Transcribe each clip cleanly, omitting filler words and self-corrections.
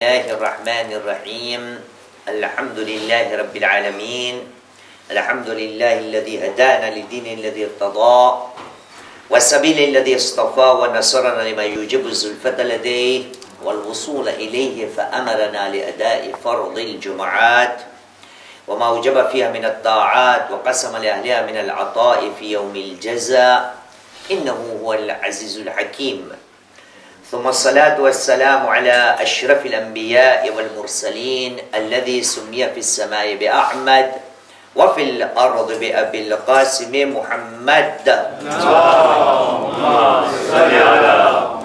الله الرحمن الرحيم الحمد لله رب العالمين الحمد لله الذي هدانا للدين الذي ارتضى والسبيل الذي اصطفى ونصرنا لما يوجب الزلفة لديه والوصول إليه فأمرنا لأداء فرض الجمعات وما وجب فيها من الطاعات وقسم لأهلها من العطاء في يوم الجزاء إنه هو العزيز الحكيم ثم الصلاة والسلام على أشرف الأنبياء والمرسلين الذي سمي في السماء بأحمد وفي الأرض بأبي القاسم محمد اللهم صل على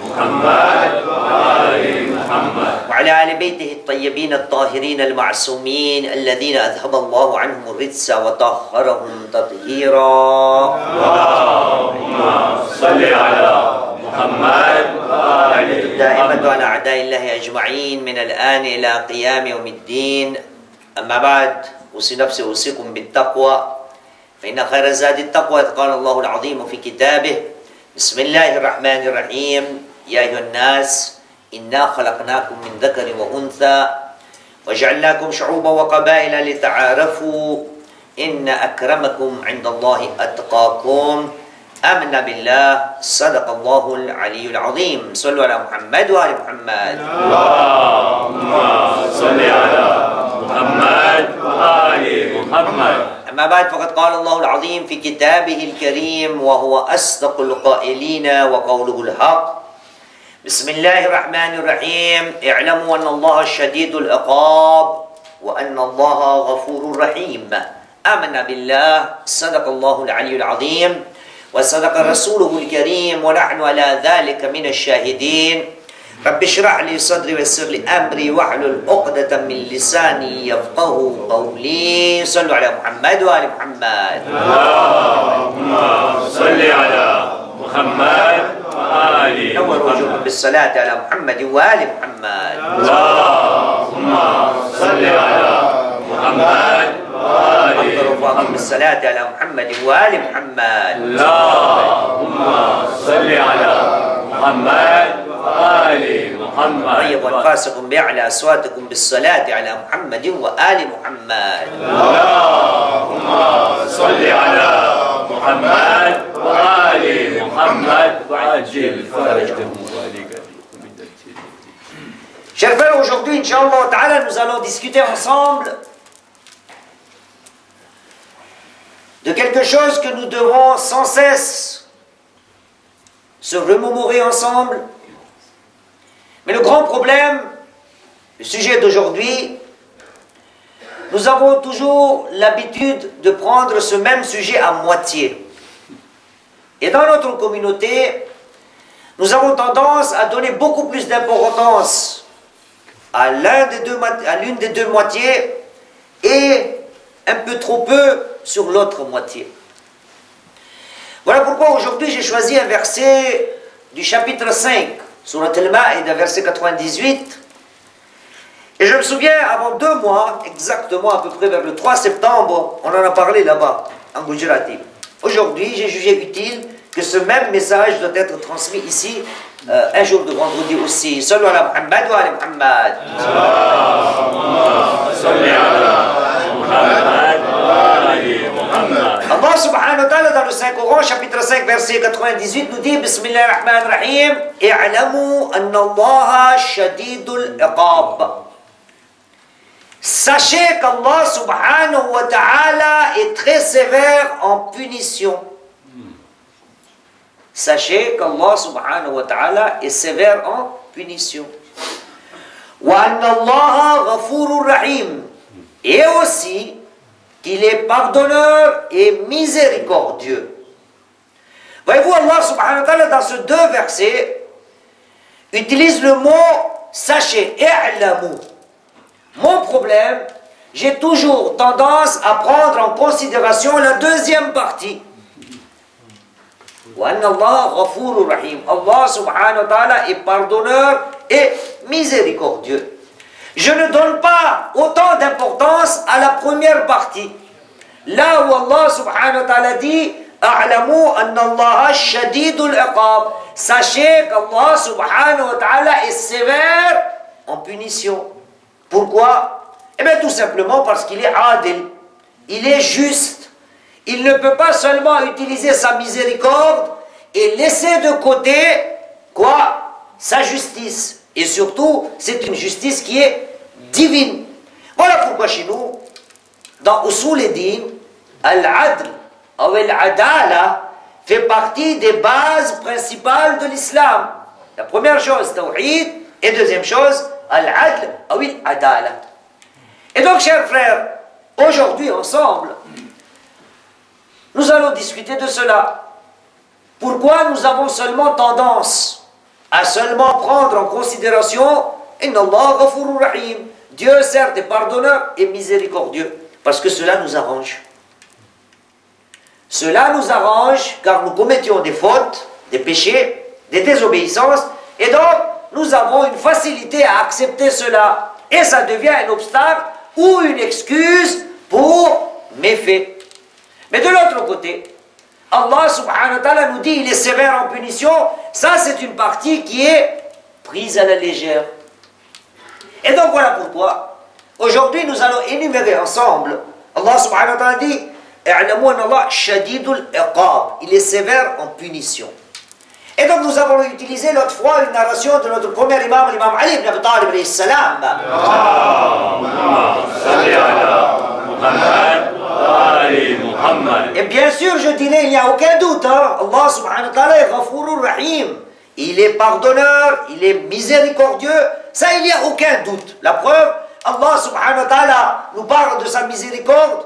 محمد وآل محمد وعلى آل بيته الطيبين الطاهرين المعصومين الذين أذهب الله عنهم الرجس وطهرهم تطهيرا اللهم صل على محمد وآل دائما محمد على أعداء الله أجمعين من الآن إلى قيام يوم الدين أما بعد أوصي نفسي أوصيكم بالتقوى فإن خير الزاد التقوى قال الله العظيم في كتابه بسم الله الرحمن الرحيم يا أيها الناس إنا خلقناكم من ذكر وأنثى وجعلناكم شعوبا وقبائل لتعارفوا إن أكرمكم عند الله أتقاكم آمنا بالله صدق الله العلي العظيم صلوا على محمد وآل محمد اللهم صل على محمد وآل محمد أما بعد فقد قال الله العظيم في كتابه الكريم وهو أصدق القائلين وقوله الحق بسم الله الرحمن الرحيم اعلموا أن الله شديد العقاب وأن الله غفور رحيم آمنا بالله صدق الله العلي العظيم وصدق رسوله الكريم ونحن على ذلك من الشاهدين رب اشرح لي صدري ويسر لي أمري واحلل عقدة من لساني يفقه قولي صلوا على محمد وآل محمد اللهم صل على محمد وآل نور محمد وجوهكم بالصلاة على محمد وآل محمد اللهم صل على محمد وآل أكبر وفاقكم محمد بالصلاة على محمد وآل محمد اللهم صل على محمد وآل محمد طيب وانفاسكم بأعلى أصواتكم بالصلاة على محمد وآل محمد اللهم صل على محمد وآل محمد وعجل فرجهم Chers frères, aujourd'hui, Inch'Allah Ta'ala, nous allons discuter ensemble de quelque chose que nous devons sans cesse se remémorer ensemble. Mais le grand problème, le sujet d'aujourd'hui, nous avons toujours l'habitude de prendre ce même sujet à moitié. Et dans notre communauté, nous avons tendance à donner beaucoup plus d'importance à l'une des deux moitiés et un peu trop peu sur l'autre moitié. Voilà pourquoi aujourd'hui j'ai choisi un verset du chapitre 5, Surat Al-Ma'ida, verset 98. Et je me souviens, avant 2 mois, exactement à peu près vers le 3 septembre, on en a parlé là-bas, en Gujarati. Aujourd'hui, j'ai jugé utile que ce même message doit être transmis ici, un jour de vendredi aussi. Sallu ala Muhammad wa ala Muhammad. Allah subhanahu wa ta'ala dans le Saint-Coran, chapitre 5, verset 98, nous dit Bismillah ar-Rahman ar-Rahim I'lamu anna Allah shadidul iqab. Sachez qu'Allah subhanahu wa ta'ala est très sévère en punition. Sachez qu'Allah subhanahu wa ta'ala est sévère en punition. Wa anna Allah ghafurur rahim. Et aussi qu'il est pardonneur et miséricordieux. Voyez-vous, Allah subhanahu wa ta'ala dans ces 2 versets utilise le mot sachez, i'lamu. Mon problème, j'ai toujours tendance à prendre en considération la deuxième partie. Wa anna Allah ghafurur rahim. Allah subhanahu wa ta'ala est pardonneur et miséricordieux. Je ne donne pas autant d'importance à la première partie. Là où Allah subhanahu wa ta'ala dit A'lamu anna Allah shadidul iqab. Sachez qu'Allah subhanahu wa ta'ala est sévère en punition. Pourquoi? Eh bien tout simplement parce qu'il est adil, il est juste. Il ne peut pas seulement utiliser sa miséricorde et laisser de côté, quoi? Sa justice. Et surtout, c'est une justice qui est divine. Voilà pourquoi chez nous, dans Usul al-Din, al-Adl ou al-Adala fait partie des bases principales de l'islam. La première chose, Tawhid, et deuxième chose, al-Adl ou al-Adala. Et donc, chers frères, aujourd'hui, ensemble, nous allons discuter de cela. Pourquoi nous avons seulement tendance à seulement prendre en considération Inna Allah ghafurur rahim. Dieu certes est pardonneur et miséricordieux. Parce que cela nous arrange. Cela nous arrange car nous commettions des fautes, des péchés, des désobéissances. Et donc, nous avons une facilité à accepter cela. Et ça devient un obstacle ou une excuse pour méfaits. Mais de l'autre côté, Allah subhanahu wa ta'ala nous dit il est sévère en punition. Ça, c'est une partie qui est prise à la légère. Et donc, voilà pourquoi, aujourd'hui, nous allons énumérer ensemble. Allah subhanahu wa ta'ala dit i'lamu anna Allah shadidul iqab. Il est sévère en punition. Et donc, nous avons utilisé l'autre fois une narration de notre premier imam, l'imam Ali ibn Abi Talib alayhi salam. Et bien sûr, je dirais, il n'y a aucun doute, hein? Allah subhanahu wa ta'ala est Ghafurur Rahim. Il est pardonneur, il est miséricordieux. Ça, il n'y a aucun doute. La preuve, Allah subhanahu wa ta'ala nous parle de sa miséricorde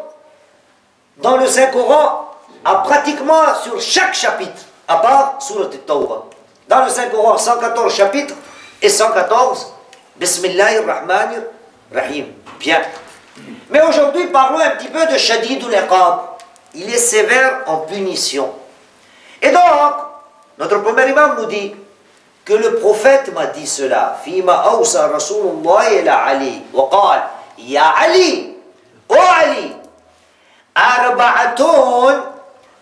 dans le Saint-Coran, pratiquement sur chaque chapitre, à part Surat al-Tawbah. Dans le Saint-Coran, 114 chapitres et 114, Bismillahir Rahmanir Rahim. Bien. Mais aujourd'hui, parlons un petit peu de Shadidul Iqab. Il est sévère en punition. Et donc, notre premier imam nous dit que le prophète m'a dit cela. Fima awsa Rasulullah ila Ali. Wa qal, Ya Ali, O Ali, arba'atun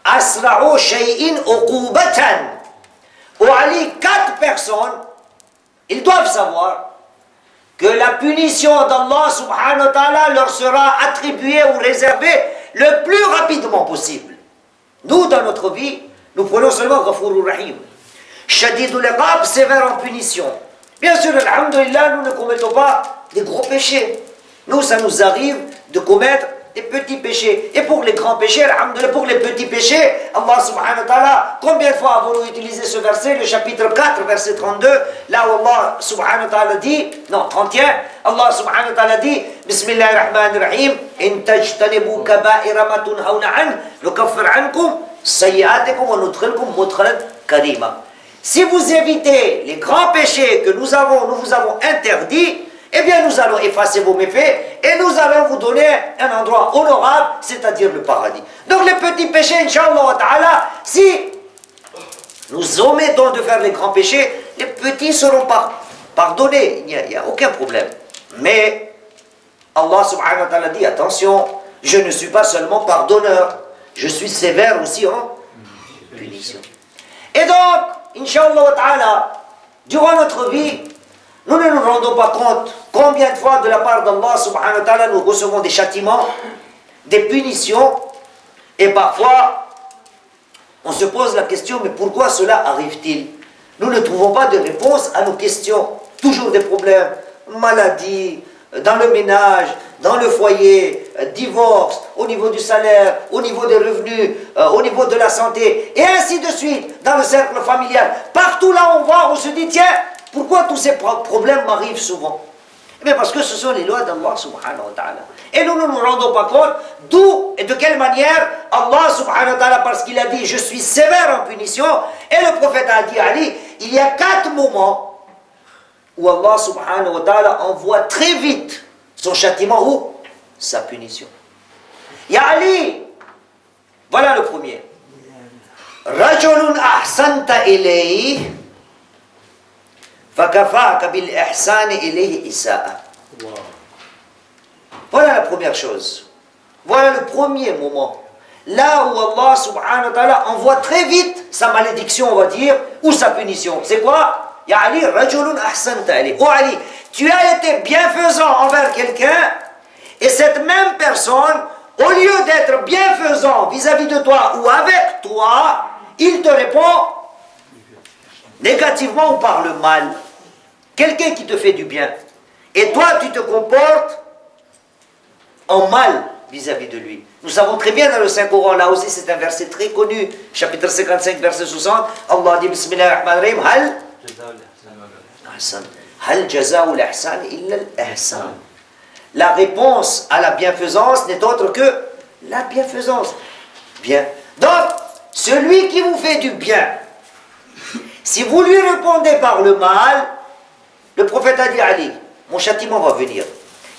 asra'u shay'in uqubatan. O Ali, 4 personnes, ils doivent savoir que la punition d'Allah subhanahu wa ta'ala leur sera attribuée ou réservée le plus rapidement possible. Nous, dans notre vie, nous prenons seulement Ghafurur Rahim. Shadidul Iqab, sévère en punition. Bien sûr, alhamdulillah, nous ne commettons pas des gros péchés. Nous, ça nous arrive de commettre des petits péchés. Et pour les grands péchés, alhamdulillah, pour les petits péchés, Allah subhanahu wa ta'ala, combien de fois avons-nous utilisé ce verset, le chapitre 4, verset 32, là où Allah subhanahu wa ta'ala dit, non, 31, Allah subhanahu wa ta'ala dit, Bismillahirrahmanirrahim, in tajtanibu kaba'ira ma tunhawna an, nukaffir ankum, sayyi'atikum wa nudkhilkum mudkhalan karima. Si vous évitez les grands péchés que nous vous avons interdits, eh bien nous allons effacer vos méfaits et nous allons vous donner un endroit honorable, c'est-à-dire le paradis. Donc les petits péchés, Inch'Allah ta'ala, si nous omettons de faire les grands péchés, les petits seront pardonnés, il n'y a aucun problème. Mais Allah subhanahu wa ta'ala dit, attention, je ne suis pas seulement pardonneur, je suis sévère aussi en punition. Et donc, Inch'Allah ta'ala, durant notre vie, nous ne nous rendons pas compte combien de fois de la part d'Allah subhanahu wa ta'ala nous recevons des châtiments, des punitions, et parfois on se pose la question, mais pourquoi cela arrive-t-il? Nous ne trouvons pas de réponse à nos questions. Toujours des problèmes, maladies, dans le ménage, dans le foyer, divorce, au niveau du salaire, au niveau des revenus, au niveau de la santé, et ainsi de suite, dans le cercle familial. Partout là on voit, on se dit, tiens, pourquoi tous ces problèmes m'arrivent souvent? Eh bien parce que ce sont les lois d'Allah subhanahu wa ta'ala. Et nous ne nous rendons pas compte d'où et de quelle manière Allah subhanahu wa ta'ala, parce qu'il a dit, je suis sévère en punition, et le prophète a dit, Ali, il y a 4 moments où Allah subhanahu wa ta'ala envoie très vite son châtiment ou sa punition. Ya Ali, voilà le premier. Rajulun ahsanta ilayhi fakafaka bil ihsani ilayhi isa'a. Voilà la première chose. Voilà le premier moment. Là où Allah subhanahu wa ta'ala envoie très vite sa malédiction, on va dire, ou sa punition. C'est quoi? Ya Ali, rajulun ahsanta ilayhi. Oh Ali, tu as été bienfaisant envers quelqu'un, et cette même personne, au lieu d'être bienfaisant vis-à-vis de toi ou avec toi, il te répond négativement ou par le mal. Quelqu'un qui te fait du bien, et toi tu te comportes en mal vis-à-vis de lui. Nous savons très bien dans le Saint-Coran, là aussi c'est un verset très connu, chapitre 55, verset 60, Allah dit Bismillahirrahmanirrahim, Hal jaza'u l'ihsan illa l'ihsan. La réponse à la bienfaisance n'est autre que la bienfaisance. Bien. Donc, celui qui vous fait du bien, si vous lui répondez par le mal, le prophète a dit Ali, mon châtiment va venir.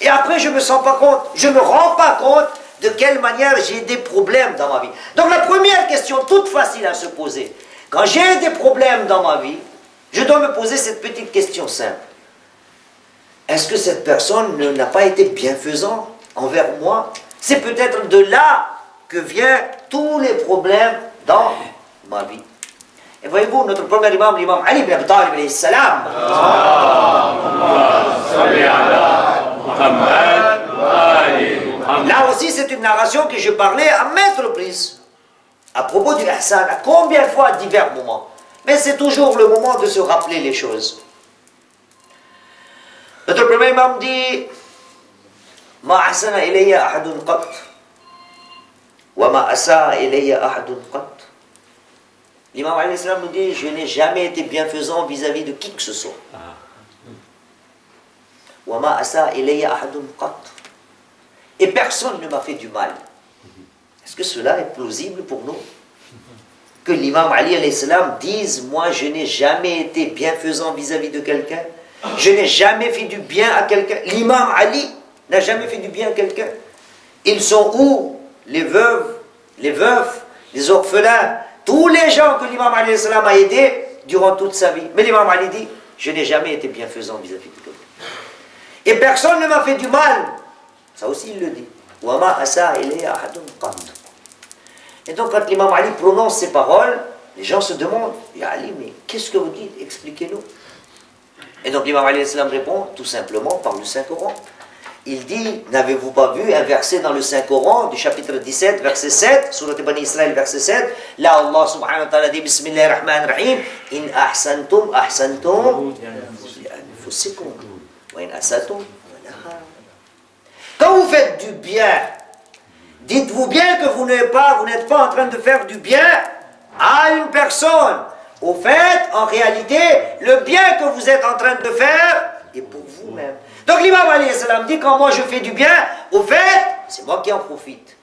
Et après, je ne me rends pas compte de quelle manière j'ai des problèmes dans ma vie. Donc la première question, toute facile à se poser, quand j'ai des problèmes dans ma vie, je dois me poser cette petite question simple. Est-ce que cette personne n'a pas été bienfaisante envers moi? C'est peut-être de là que viennent tous les problèmes dans ma vie. Et voyez-vous, notre premier imam, l'imam Ali ibn Abi Talib alayhi salam, là aussi c'est une narration que je parlais à maintes reprises à propos du ihsan, à combien de fois à divers moments. Mais c'est toujours le moment de se rappeler les choses. Notre premier imam dit Ma ahsana ilayya ahadun qat wa ma asaa ilayya ahadun qat. L'imam alayhi salam nous dit je n'ai jamais été bienfaisant vis-à-vis de qui que ce soit. Wa ma asaa ilayya ahadun qat. Et personne ne m'a fait du mal. Est-ce que cela est plausible pour nous? Que l'imam Ali alayhi salam dise moi je n'ai jamais été bienfaisant vis-à-vis de quelqu'un, je n'ai jamais fait du bien à quelqu'un. L'imam Ali n'a jamais fait du bien à quelqu'un. Ils sont où? Les veuves, les veufs, les orphelins, tous les gens que l'imam Ali alayhi salam a aidés durant toute sa vie. Mais l'imam Ali dit je n'ai jamais été bienfaisant vis-à-vis de quelqu'un. Et personne ne m'a fait du mal. Ça aussi il le dit. Et donc quand l'imam Ali prononce ces paroles, les gens se demandent, Ya Ali, mais qu'est-ce que vous dites? Expliquez-nous. Et donc l'imam Ali répond tout simplement par le Saint-Coran. Il dit, n'avez-vous pas vu un verset dans le Saint-Coran du chapitre 17, verset 7, Surat Bani Israël, verset 7, là Allah subhanahu wa ta'ala dit, Bismillahirrahmanirrahim, In ahsantum ahsantum li anfusikum, wa in asatum falaha. Quand vous faites du bien, dites-vous bien que vous n'êtes pas en train de faire du bien à une personne. Au fait, en réalité, le bien que vous êtes en train de faire est pour vous-même. Donc l'imam alayhi salam dit, quand moi je fais du bien, au fait, c'est moi qui en profite.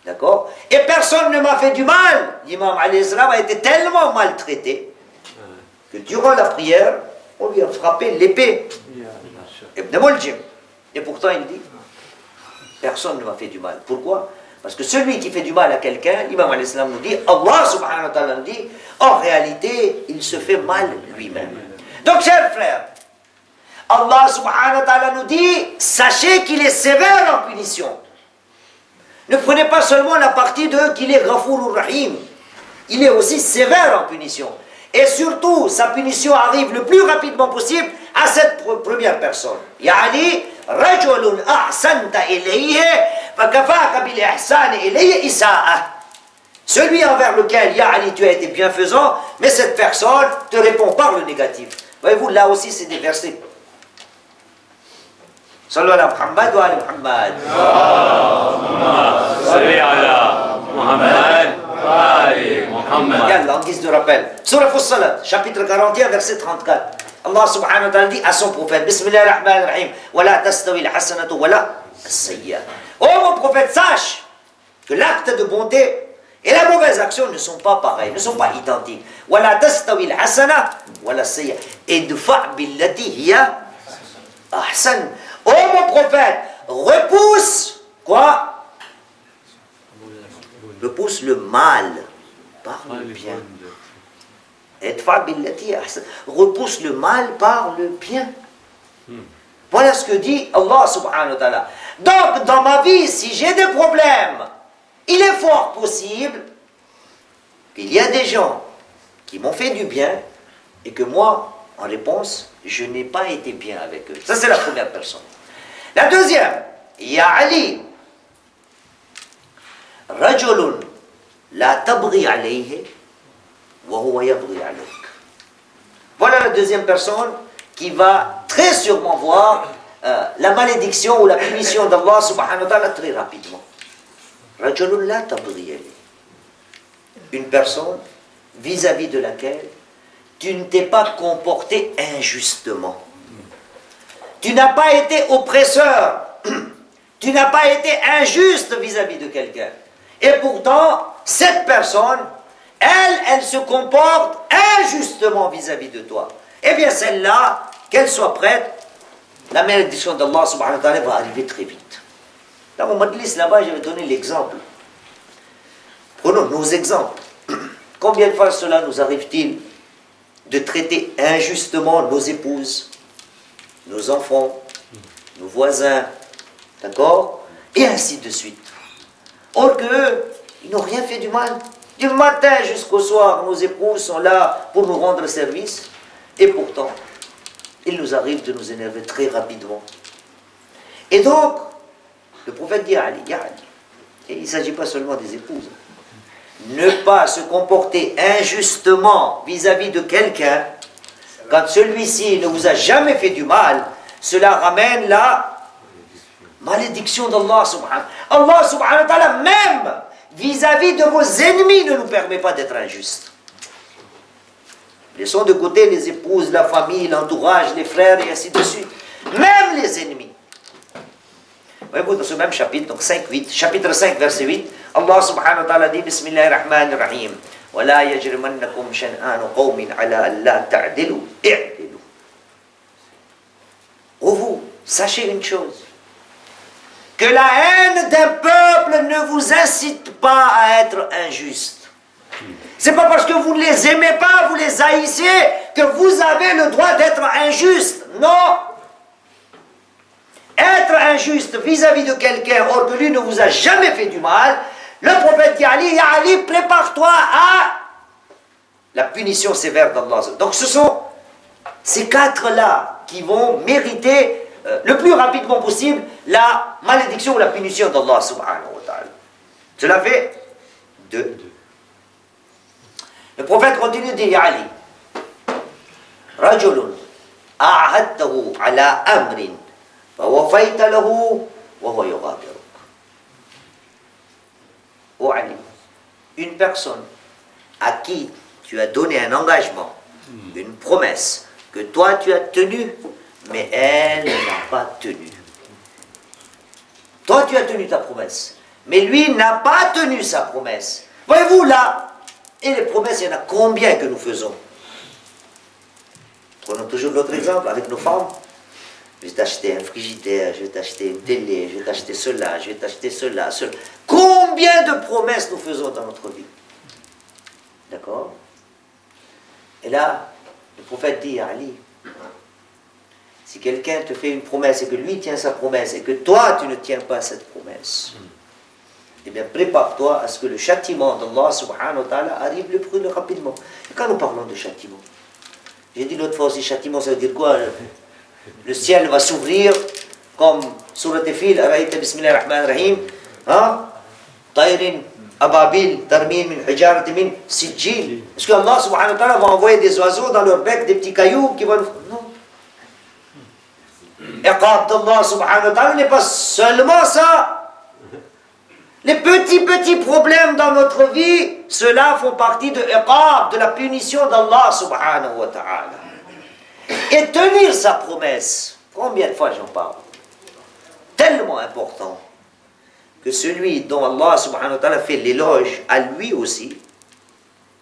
D'accord? Et personne ne m'a fait du mal. L'imam alayhi salam a été tellement maltraité que durant la prière, on lui a frappé l'épée. Ibn Muljim. Et pourtant il dit, personne ne m'a fait du mal. Pourquoi? Parce que celui qui fait du mal à quelqu'un, l'imam alayhi salam nous dit, Allah subhanahu wa ta'ala nous dit, en réalité, il se fait mal lui-même. Donc, chers frères, Allah subhanahu wa ta'ala nous dit, sachez qu'il est sévère en punition. Ne prenez pas seulement la partie de qu'il est Ghafourur Rahim. Il est aussi sévère en punition. Et surtout, sa punition arrive le plus rapidement possible à cette première personne. Yani, rajulun ahsanta ilayhi, fakafaka bil ihsani ilayhi isa'a. Celui envers lequel, Ya Ali, tu as été bienfaisant, mais cette personne te répond par le négatif. Voyez-vous, là aussi, c'est des versets. Sallu ala Muhammad wa ala Muhammad. Salli ala Muhammad wa ali Muhammad. Regarde, en guise de rappel. Surah Fussilat, chapitre 41, verset 34. Allah subhanahu wa ta'ala dit à son prophète, Bismillahirrahmanirrahim, wa la tastawi al-hasanatu wa la as-sayyi'a. Oh mon prophète, sache que l'acte de bonté et la mauvaise action ne sont pas pareils, ne sont pas identiques. Wa la tastawi al-hasana wa la as-sayyi'a. Idfa' billati hiya ahsan. Oh mon prophète, repousse quoi? Repousse le mal par le bien. Repousse le mal par le bien. Voilà ce que dit Allah subhanahu wa ta'ala. Donc dans ma vie, si j'ai des problèmes, il est fort possible qu'il y a des gens qui m'ont fait du bien et que moi, En réponse, je n'ai pas été bien avec eux. Ça, c'est la première personne. La deuxième, Ya Ali, Rajulun la tabri alayhi wa huwa yabri alayk. Voilà la deuxième personne qui va très sûrement voir la malédiction ou la punition d'Allah subhanahu wa ta'ala très rapidement. Rajulun la tabri alayhi. Une personne vis-à-vis de laquelle tu ne t'es pas comporté injustement. Tu n'as pas été oppresseur. Tu n'as pas été injuste vis-à-vis de quelqu'un. Et pourtant, cette personne, elle se comporte injustement vis-à-vis de toi. Eh bien, celle-là, qu'elle soit prête, la malédiction d'Allah subhanahu wa ta'ala va arriver très vite. Dans mon majlis là-bas, j'avais donné l'exemple. Prenons nos exemples. Combien de fois cela nous arrive-t-il de traiter injustement nos épouses, nos enfants, nos voisins, d'accord? Et ainsi de suite. Or qu'eux, ils n'ont rien fait du mal. Du matin jusqu'au soir, nos épouses sont là pour nous rendre service. Et pourtant, il nous arrive de nous énerver très rapidement. Et donc, le prophète dit à Ali, et il ne s'agit pas seulement des épouses, ne pas se comporter injustement vis-à-vis de quelqu'un, quand celui-ci ne vous a jamais fait du mal, cela ramène la malédiction d'Allah subhanahu. Allah subhanahu wa ta'ala, même vis-à-vis de vos ennemis, ne nous permet pas d'être injustes. Laissons de côté les épouses, la famille, l'entourage, les frères et ainsi de suite. Même les ennemis. Voyez-vous, dans ce même chapitre, donc 5-8, chapitre 5, verset 8, Allah subhanahu wa ta'ala dit, Bismillahirrahmanirrahim, wa la yajrimannakum shan'anu qawmin ala alla ta'dilu, i'dilu. Oh vous, sachez une chose, que la haine d'un peuple ne vous incite pas à être injuste. C'est pas parce que vous ne les aimez pas, vous les haïssez, que vous avez le droit d'être injuste. Non. Être injuste vis-à-vis de quelqu'un, or que lui ne vous a jamais fait du mal, le prophète dit à Ali, Ya Ali, prépare-toi à la punition sévère d'Allah. Donc ce sont ces quatre-là qui vont mériter le plus rapidement possible la malédiction ou la punition d'Allah subhanahu wa ta'ala. Cela fait deux. Le prophète continue de dire, Ya Ali, Rajulun a'ahadtahu ala amrin فوفيت له وهو يغادرك. Oh Ali, une personne à qui tu as donné un engagement, une promesse que toi tu as tenue, mais elle n'a pas tenu. Toi tu as tenu ta promesse, mais lui n'a pas tenu sa promesse. Voyez-vous là, et les promesses, il y en a combien que nous faisons? Prenons toujours notre exemple avec nos femmes. Je vais t'acheter un frigidaire, je vais t'acheter une télé, je vais t'acheter cela, je vais t'acheter cela, cela. Combien de promesses nous faisons dans notre vie? D'accord? Et là, le prophète dit à Ali, si quelqu'un te fait une promesse et que lui tient sa promesse et que toi tu ne tiens pas cette promesse, eh bien prépare-toi à ce que le châtiment d'Allah subhanahu wa ta'ala arrive le plus rapidement. Et quand nous parlons de châtiment, j'ai dit l'autre fois aussi, châtiment ça veut dire quoi? Le ciel va s'ouvrir comme surat Fil, Araïta Bismillahirrahmanirrahim, Tayrin, Ababil, Tarmin, min Hijarat, min Sijil. Est-ce que Allah subhanahu wa ta'ala va envoyer des oiseaux dans leur bec, des petits cailloux qui vont nous... Non. Iqab d'Allah subhanahu wa ta'ala n'est pas seulement ça. Les petits problèmes dans notre vie, ceux-là font partie de iqab, de la punition d'Allah subhanahu wa ta'ala. Et tenir sa promesse, combien de fois j'en parle? Tellement important que celui dont Allah subhanahu wa ta'ala fait l'éloge à lui aussi,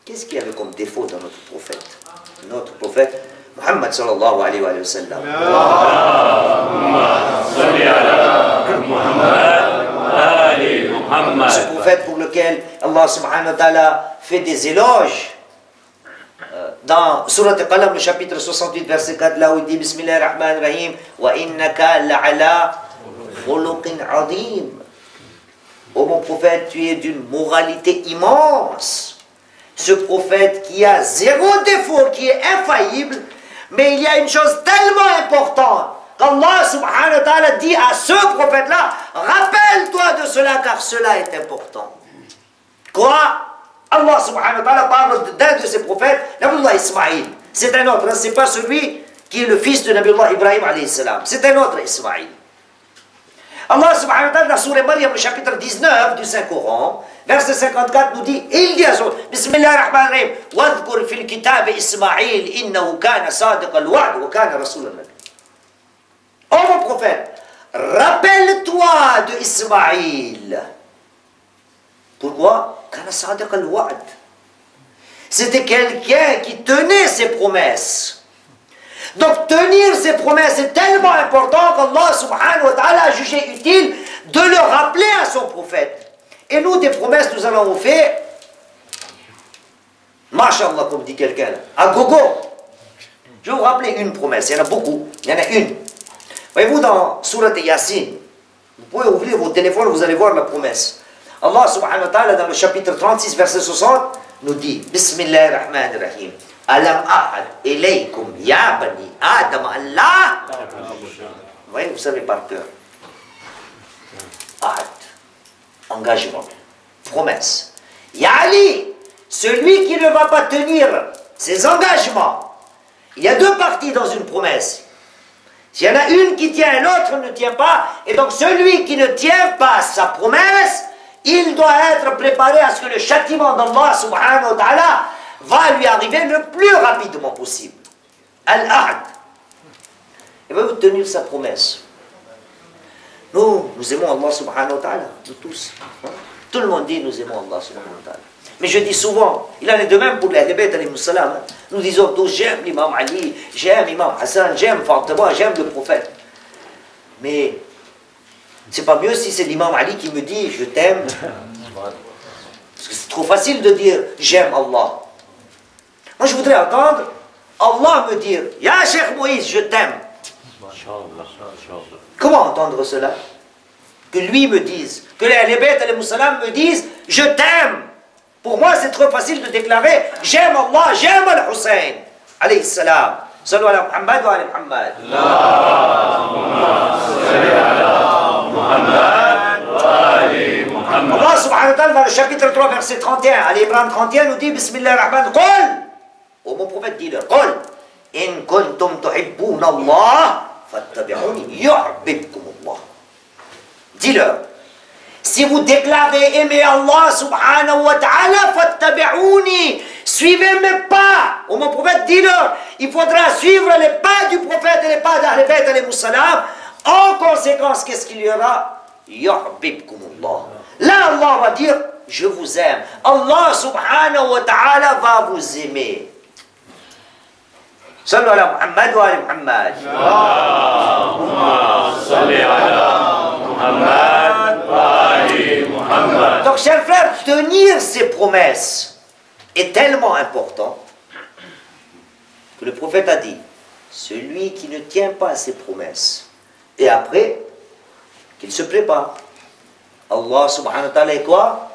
qu'est-ce qu'il y avait comme défaut dans notre prophète? Notre prophète, Muhammad sallallahu alayhi wa sallam. Ce prophète pour lequel Allah subhanahu wa ta'ala fait des éloges. Dans Surat Al-Qalam, le chapitre 68, verset 4, là où il dit Bismillahirrahmanirrahim, Wa innaka la'ala khuluqin adim. Oh mon prophète, tu es d'une moralité immense. Ce prophète qui a zéro défaut, qui est infaillible, Mais il y a une chose tellement importante qu'Allah subhanahu wa ta'ala dit à ce prophète-là, rappelle-toi de cela car cela est important. Quoi? Allah subhanahu wa ta'ala parle d'un de ses prophètes, Nabiullah Ismaïl. C'est un autre, c'est pas celui qui est le fils de Nabiullah Ibrahim alayhi salam. C'est un autre Ismaïl. Allah subhanahu wa ta'ala dans Surah Maryam, le chapitre 19 du Saint-Coran, verset 54 nous dit, il dit à son Bismillah ar-Rahman ar-Rahim, وَاذْكُرْ فِي الْكِتَابِ إِسْمَعِيلِ إِنَّهُ كَانَ صَادِقَ الْوَعْدِ وَكَانَ رَسُولًا نَبِيًّا. Oh mon prophète, rappelle-toi de Ismaïl. Pourquoi? كَانَ صَادِقَ الْوَعْدِ. C'était quelqu'un qui tenait ses promesses. Donc tenir ses promesses est tellement important qu'Allah subhanahu wa ta'ala a jugé utile de le rappeler à son prophète. Et nous, des promesses, nous allons vous faire, Masha'Allah, comme dit quelqu'un, à gogo. Je vais vous rappeler une promesse, il y en a beaucoup, il y en a une. Voyez-vous dans Surat Yasin, vous pouvez ouvrir vos téléphones, vous allez voir la promesse. Allah subhanahu wa ta'ala, dans le chapitre 36, verset 60, nous dit, Bismillah ar-Rahman ar-Rahim. Alam ahad ilaykum ya bani Adam Allah. Vous voyez, vous savez par cœur. Ahad, engagement, promesse. Yali, celui qui ne va pas tenir ses engagements. Il y a deux parties dans une promesse. S'il y en a une qui tient et l'autre ne tient pas, et donc celui qui ne tient pas sa promesse, il doit être préparé à ce que le châtiment d'Allah subhanahu wa ta'ala va lui arriver le plus rapidement possible. Al-Ahd. Il va vous tenir sa promesse. Nous aimons Allah subhanahu wa ta'ala, nous tous. Tout le monde dit nous aimons Allah subhanahu wa ta'ala. Mais je dis souvent, il en est de même pour les Ahlul-Bayt alayhimus salam. Nous disons tous, j'aime l'imam Ali, j'aime l'imam Hassan, j'aime Fatima, j'aime le prophète. Mais c'est pas mieux si c'est l'imam Ali qui me dit je t'aime. Parce que c'est trop facile de dire j'aime Allah. Moi je voudrais entendre Allah me dire Ya Cheikh Moïse, je t'aime. Comment entendre cela? Que lui me dise, que les Ahlul-Bayt alayhimus salam me disent je t'aime. Pour moi c'est trop facile de déclarer j'aime Allah, j'aime Al-Hussein alayhi salam. Sallu ala Muhammad wa ala Muhammad. Allahumma salli ala Muhammad wa ala Muhammad. Allah subhanahu wa ta'ala dans le chapitre 3 verset 31, à l'Imran 31 nous dit Bismillah ar-Rahman Qul. Oh mon prophète dit-leur Qul in kuntum tuhibbuna Allah fattabi'uni yuhibbukum Allah. Dis-leur, si vous déclarez aimer Allah subhanahu wa ta'ala, fattabi'uni, suivez mes pas. Oh mon prophète, dis-leur, il faudra suivre les pas du prophète et les pas d'Ahl-Bayt alayhimus salam. En conséquence, qu'est-ce qu'il y aura? Yuhibbukum Allah. Là, Allah va dire, je vous aime. Allah subhanahu wa ta'ala va vous aimer. Sallu ala Muhammad wa ala Muhammad. Allahumma salli ala Muhammad wa ala Muhammad. Donc, chers frères, tenir ses promesses est tellement important que le prophète a dit, celui qui ne tient pas ses promesses, et après, qu'il se prépare. Allah subhanahu wa ta'ala est quoi?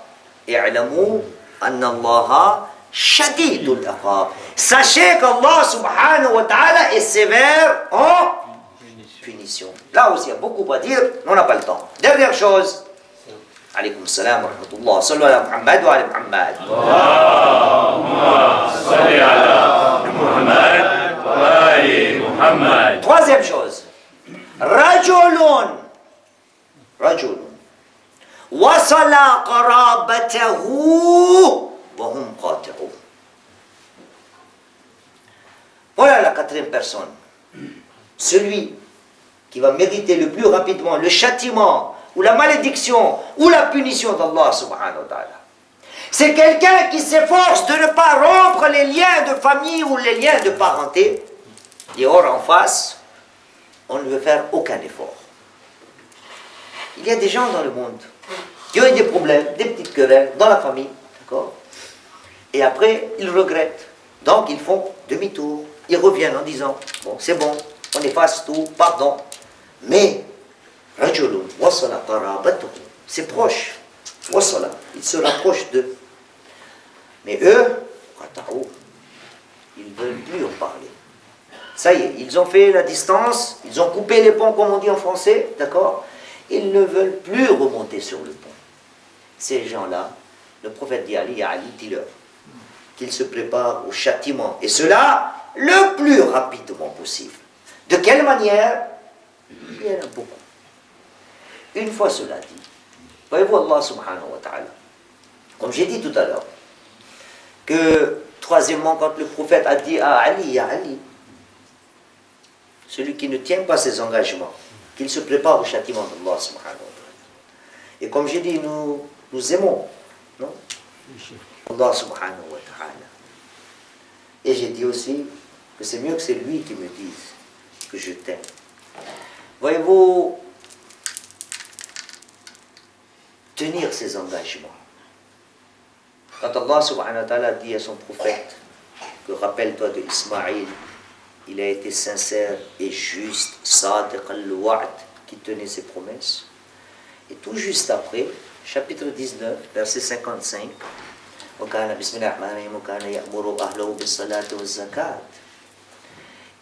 I'lamu anna Allaha shadidul iqab. Sachez qu'Allah subhanahu wa ta'ala est sévère en punition. Là aussi, il y a beaucoup à dire, mais on n'a pas le temps. Dernière chose. Alaykoum salam wa rahmatullah. Sallu ala Muhammad wa ala Muhammad. Allahumma salli ala Muhammad wa ala Muhammad. Troisième chose. Rajulun wasala qarabatahu wa hum qati'un. Voilà la quatrième personne. Celui qui va mériter le plus rapidement le châtiment ou la malédiction ou la punition d'Allah subhanahu wa ta'ala. C'est quelqu'un qui s'efforce de ne pas rompre les liens de famille ou les liens de parenté. Et or en face, on ne veut faire aucun effort. Il y a des gens dans le monde qui ont eu des problèmes, des petites querelles dans la famille, d'accord? Et après, ils regrettent. Donc, ils font demi-tour. Ils reviennent en disant, bon, c'est bon, on efface tout, pardon. Mais, rajulun wasala qarabatuhu, c'est proche. Wasala, ils se rapprochent d'eux. Mais eux, qata'u, ils ne veulent plus en parler. Ça y est, ils ont fait la distance, ils ont coupé les ponts, comme on dit en français, d'accord? Ils ne veulent plus remonter sur le pont. Ces gens-là, le prophète dit Ali, dis-leur qu'ils se préparent au châtiment. Et cela, le plus rapidement possible. De quelle manière? Il y en a beaucoup. Une fois cela dit, voyez-vous Allah subhanahu wa ta'ala, comme j'ai dit tout à l'heure, que troisièmement, quand le prophète a dit à Ali, celui qui ne tient pas ses engagements, qu'il se prépare au châtiment d'Allah subhanahu wa ta'ala. Et comme j'ai dit, nous aimons, non? Allah subhanahu wa ta'ala. Et j'ai dit aussi que c'est mieux que c'est lui qui me dise que je t'aime. Voyez-vous, tenir ses engagements. Quand Allah subhanahu wa ta'ala dit à son prophète que rappelle-toi de Ismaïl, il a été sincère et juste, sadiq al-wa'd, qui tenait ses promesses. Et tout juste après, chapitre 19, verset 55,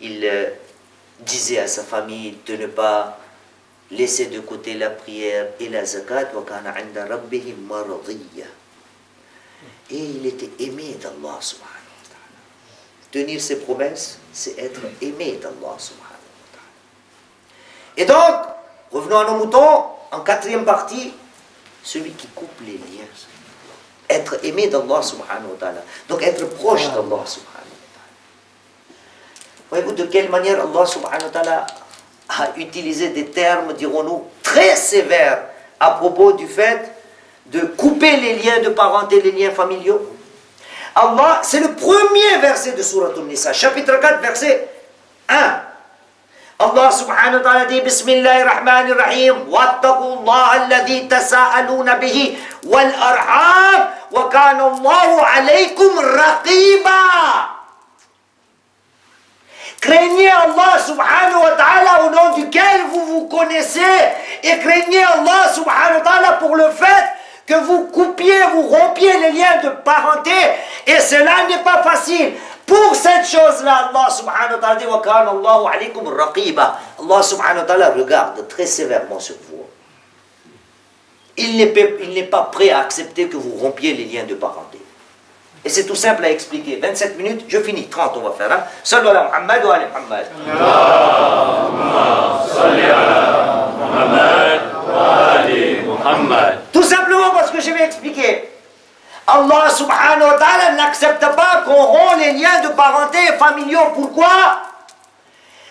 il disait à sa famille de ne pas laisser de côté la prière et la zakat. Et il était aimé d'Allah subhanahu wa ta'ala. Tenir ses promesses, c'est être aimé d'Allah subhanahu wa ta'ala. Et donc, revenons à nos moutons, en quatrième partie, celui qui coupe les liens. Être aimé d'Allah subhanahu wa ta'ala. Donc être proche d'Allah subhanahu wa ta'ala. Voyez-vous de quelle manière Allah subhanahu wa ta'ala a utilisé des termes, dirons-nous, très sévères à propos du fait de couper les liens de parenté, les liens familiaux. Allah, c'est le premier verset de Sourate An-Nisa, chapitre 4, verset 1. Allah subhanahu wa ta'ala dit Bismillahir Rahmanir Rahim Wattaqullaha alladhi tasa'aluna bihi wal arham wa kana Allahu alaykum raqiba. Craignez Allah subhanahu wa ta'ala au nom duquel vous vous connaissez et craignez Allah subhanahu wa ta'ala pour le fait que vous coupiez, vous rompiez les liens de parenté et cela n'est pas facile. Pour cette chose-là, Allah subhanahu wa ta'ala dit wa kana Allahu alaykum raqiba. Allah subhanahu wa ta'ala regarde très sévèrement sur vous. Il n'est pas prêt à accepter que vous rompiez les liens de parenté. Et c'est tout simple à expliquer. 27 minutes, je finis. 30 on va faire. Hein? Sallu ala Muhammad wa ala Muhammad. Allahumma salli ala Muhammad wa ala Muhammad. Tout simplement parce que je vais expliquer. Allah subhanahu wa ta'ala n'accepte pas qu'on rompt les liens de parenté et familiaux. Pourquoi?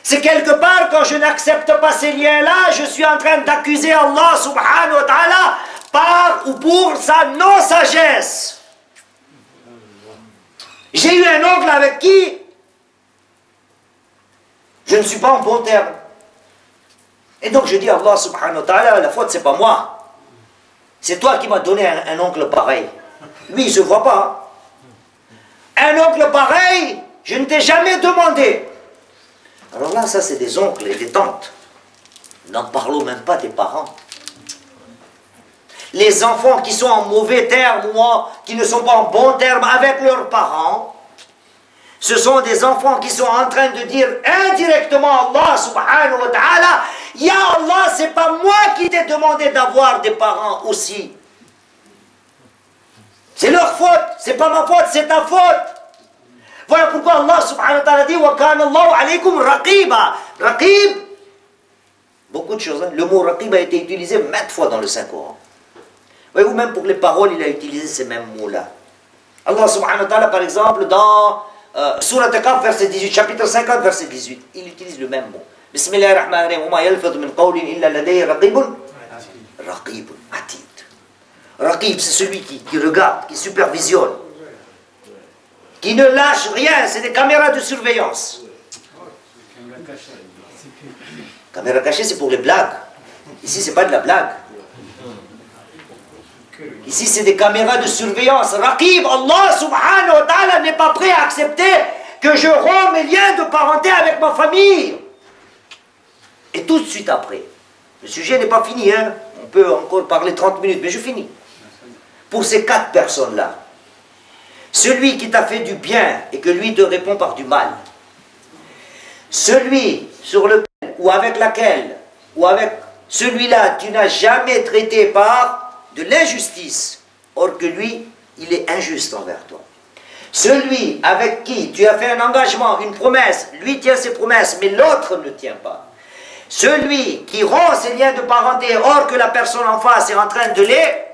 C'est quelque part quand je n'accepte pas ces liens-là, je suis en train d'accuser Allah subhanahu wa ta'ala par ou pour sa non-sagesse. J'ai eu un oncle avec qui je ne suis pas en bon terme. Et donc je dis à Allah subhanahu wa ta'ala, la faute c'est pas moi. C'est toi qui m'as donné un oncle pareil. Lui il ne se voit pas. Un oncle pareil, je ne t'ai jamais demandé. Alors là, ça c'est des oncles et des tantes. N'en parlons même pas des parents. Les enfants qui sont en mauvais termes ou qui ne sont pas en bon terme avec leurs parents, ce sont des enfants qui sont en train de dire indirectement à Allah subhanahu wa ta'ala, Ya Allah, c'est pas moi qui t'ai demandé d'avoir des parents aussi. C'est leur faute, c'est pas ma faute, c'est ta faute. Voilà pourquoi Allah subhanahu wa ta'ala dit wa kana Allahu alaykum raqiba. Raqib, beaucoup de choses. Hein? Le mot raqib a été utilisé maintes fois dans le Saint-Coran. Voyez-vous, même pour les paroles, il a utilisé ces mêmes mots-là. Allah subhanahu wa ta'ala, par exemple, dans Sourate Qaf, verset 18, chapitre 50, verset 18, il utilise le même mot. Bismillahirrahmanirrahim, wa ma yalfadhu min qawlin illa ladayhi raqibun atid. Raqib, c'est celui qui regarde, qui supervisionne, qui ne lâche rien, c'est des caméras de surveillance. Caméra cachée, c'est pour les blagues. Ici, c'est pas de la blague. Ici, c'est des caméras de surveillance. Raqib, Allah subhanahu wa ta'ala n'est pas prêt à accepter que je romps mes liens de parenté avec ma famille. Et tout de suite après, le sujet n'est pas fini, hein? On peut encore parler 30 minutes, mais je finis. Pour ces 4 personnes-là, celui qui t'a fait du bien et que lui te répond par du mal, celui sur lequel, ou avec laquelle, ou avec celui-là, tu n'as jamais traité par de l'injustice, or que lui, il est injuste envers toi. Celui avec qui tu as fait un engagement, une promesse, lui tient ses promesses, mais l'autre ne tient pas. Celui qui rompt ses liens de parenté, or que la personne en face est en train de les...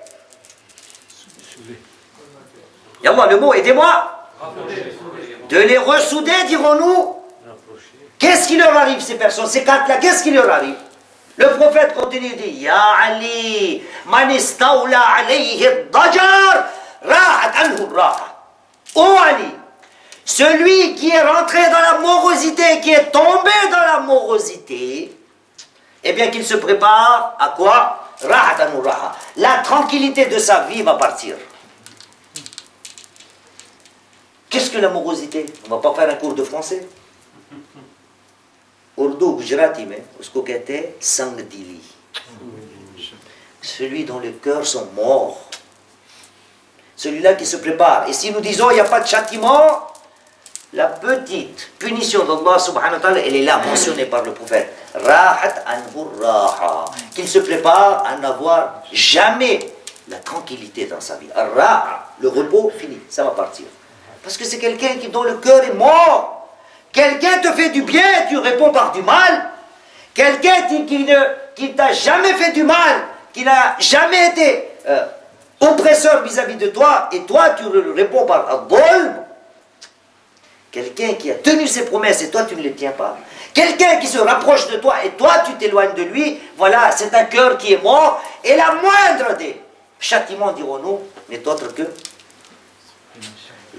Yallah, le mot, aidez-moi. De les ressouder, dirons-nous. Qu'est-ce qui leur arrive, ces personnes, ces quatre-là, qu'est-ce qui leur arrive? Le prophète continue de dire, Ya Ali, man istawla alayhi ad-dajar, rahat anhu raha. Ô Ali, celui qui est rentré dans la morosité, qui est tombé dans la morosité, eh bien qu'il se prépare à quoi? Rahat anhu raha. La tranquillité de sa vie va partir. Qu'est-ce que la morosité? On ne va pas faire un cours de français. Urdu, Gujarati, mais usko kehte sang dili. Celui dont les cœurs sont morts. Celui-là qui se prépare. Et si nous disons il n'y a pas de châtiment, la petite punition d'Allah subhanahu wa ta'ala, elle est là, mentionnée par le prophète. Rahat anhu raha. Qu'il se prépare à n'avoir jamais la tranquillité dans sa vie. Raha, le repos, fini, ça va partir. Parce que c'est quelqu'un dont le cœur est mort. Quelqu'un te fait du bien, tu réponds par du mal. Quelqu'un qui t'a jamais fait du mal, qui n'a jamais été oppresseur vis-à-vis de toi, et toi tu réponds par ad-dhulm. Quelqu'un qui a tenu ses promesses et toi tu ne les tiens pas. Quelqu'un qui se rapproche de toi et toi tu t'éloignes de lui. Voilà, c'est un cœur qui est mort. Et la moindre des châtiments, dirons-nous, n'est autre que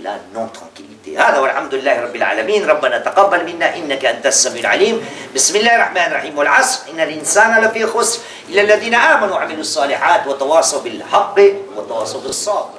la non-tranquillité. هذا والحمد لله رب العالمين. ربنا تقبل منا إنك أنت السميع العليم. بسم الله الرحمن الرحيم. والعصر إن الإنسان لفي خسر إلا الذين آمنوا وعملوا الصالحات وتواصوا بالحق وتواصوا بالصبر.